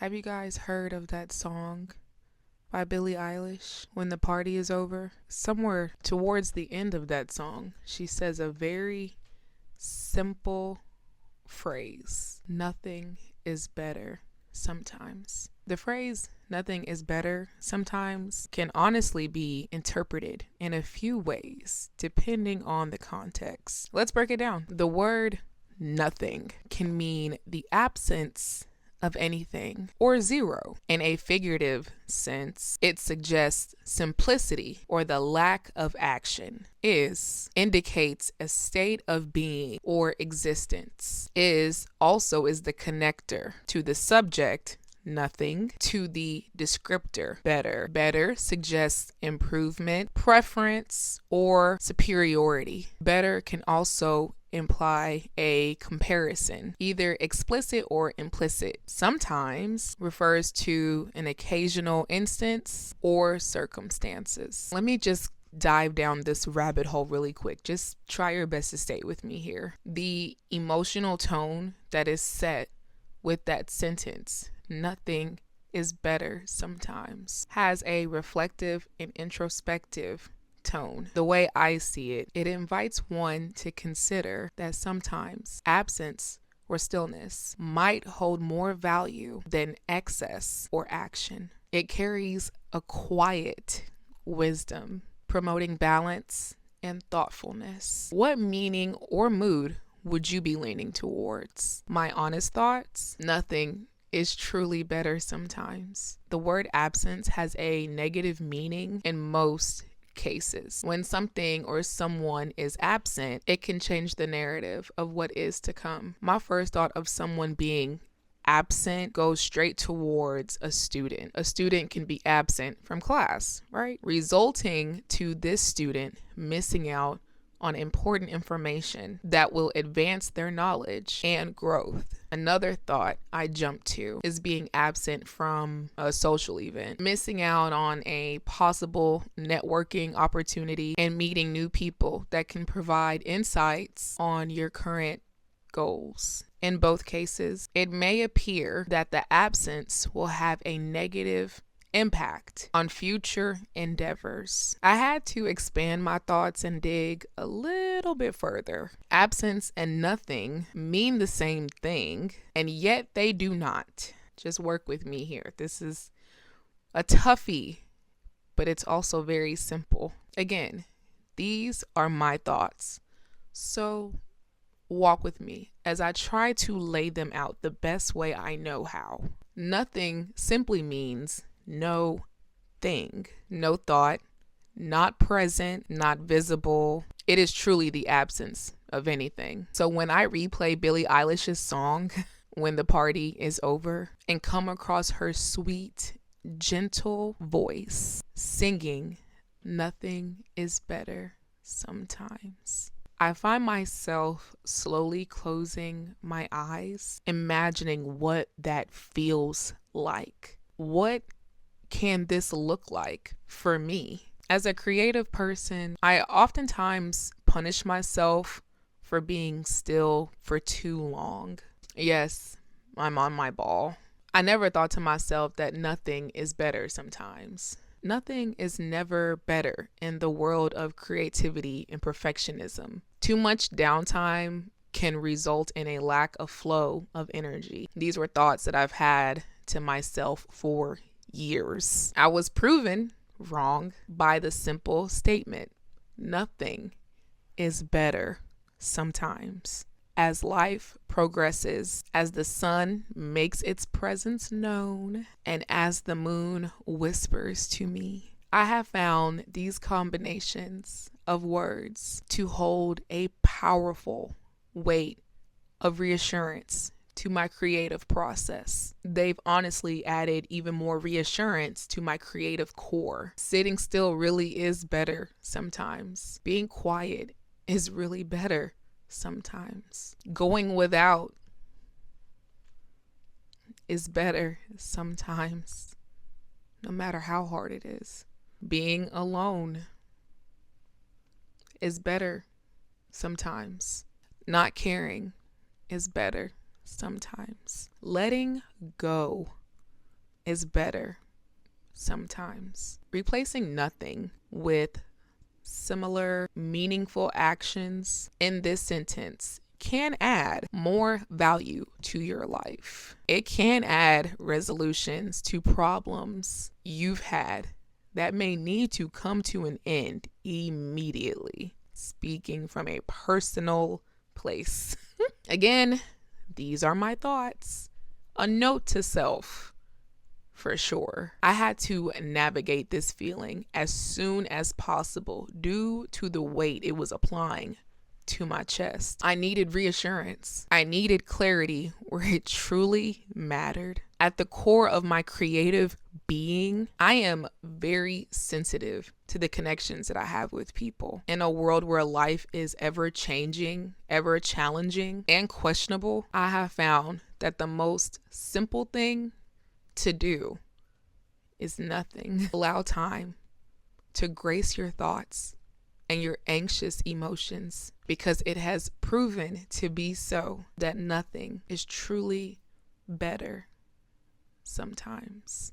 Have you guys heard of that song by Billie Eilish, When the Party is Over? Somewhere towards the end of that song, she says a very simple phrase: nothing is better sometimes. The phrase nothing is better sometimes can honestly be interpreted in a few ways depending on the context. Let's break it down. The word nothing can mean the absence of anything or zero. In a figurative sense, it suggests simplicity or the lack of action. Is indicates a state of being or existence. Is also is the connector to the subject nothing to the descriptor better. Better suggests improvement, preference, or superiority. Better can also imply a comparison, either explicit or implicit. Sometimes refers to an occasional instance or circumstances. Let me just dive down this rabbit hole really quick. Just try your best to stay with me here. The emotional tone that is set with that sentence, nothing is better sometimes, has a reflective and introspective tone. The way I see it, it invites one to consider that sometimes absence or stillness might hold more value than excess or action. It carries a quiet wisdom, promoting balance and thoughtfulness. What meaning or mood would you be leaning towards? My honest thoughts? Nothing is truly better sometimes. The word absence has a negative meaning in most cases. When something or someone is absent, it can change the narrative of what is to come. My first thought of someone being absent goes straight towards a student. A student can be absent from class, right? Resulting to this student missing out on important information that will advance their knowledge and growth. Another thought I jump to is being absent from a social event, missing out on a possible networking opportunity and meeting new people that can provide insights on your current goals. In both cases, it may appear that the absence will have a negative impact on future endeavors. I had to expand my thoughts and dig a little bit further. Absence and nothing mean the same thing, and yet they do not. Just work with me here. This is a toughie, but it's also very simple. Again, these are my thoughts. So walk with me as I try to lay them out the best way I know how. Nothing simply means no thing, no thought, not present, not visible. It is truly the absence of anything. So when I replay Billie Eilish's song, When the Party is Over, and come across her sweet, gentle voice singing, nothing is better sometimes, I find myself slowly closing my eyes, imagining what that feels like. What can this look like for me? As a creative person, I oftentimes punish myself for being still for too long. Yes, I'm on my ball. I never thought to myself that nothing is better sometimes. Nothing is never better in the world of creativity and perfectionism. Too much downtime can result in a lack of flow of energy. These were thoughts that I've had to myself for years. I was proven wrong by the simple statement: nothing is better sometimes. As life progresses, as the sun makes its presence known, and as the moon whispers to me, I have found these combinations of words to hold a powerful weight of reassurance to my creative process. They've honestly added even more reassurance to my creative core. Sitting still really is better sometimes. Being quiet is really better sometimes. Going without is better sometimes, no matter how hard it is. Being alone is better sometimes. Not caring is better sometimes. Letting go is better sometimes. Replacing nothing with similar meaningful actions in this sentence can add more value to your life. It can add resolutions to problems you've had that may need to come to an end immediately. Speaking from a personal place. Again, these are my thoughts. A note to self, for sure. I had to navigate this feeling as soon as possible due to the weight it was applying to my chest. I needed reassurance. I needed clarity where it truly mattered. At the core of my creative being, I am very sensitive to the connections that I have with people. In a world where life is ever changing, ever challenging, and questionable, I have found that the most simple thing to do is nothing. Allow time to grace your thoughts and your anxious emotions, because it has proven to be so that nothing is truly better sometimes.